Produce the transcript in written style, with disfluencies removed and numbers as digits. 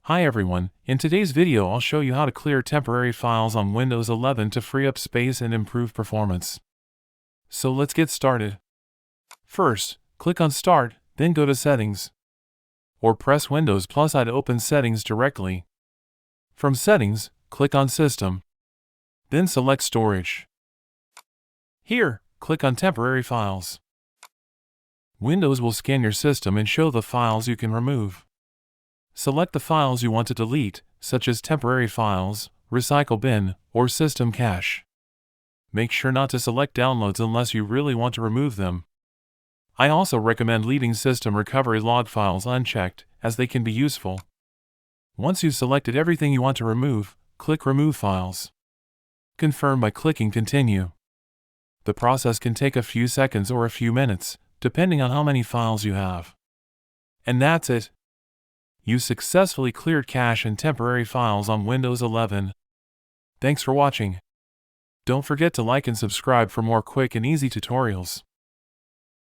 Hi everyone, in today's video I'll show you how to clear temporary files on Windows 11 to free up space and improve performance. So let's get started. First, click on Start, then go to Settings. Or press Windows +I to open Settings directly. From Settings, click on System. Then select Storage. Here, click on Temporary Files. Windows will scan your system and show the files you can remove. Select the files you want to delete, such as temporary files, recycle bin, or system cache. Make sure not to select downloads unless you really want to remove them. I also recommend leaving system recovery log files unchecked, as they can be useful. Once you've selected everything you want to remove, click Remove Files. Confirm by clicking Continue. The process can take a few seconds or a few minutes, depending on how many files you have. And that's it. You successfully cleared cache and temporary files on Windows 11. Thanks for watching. Don't forget to like and subscribe for more quick and easy tutorials.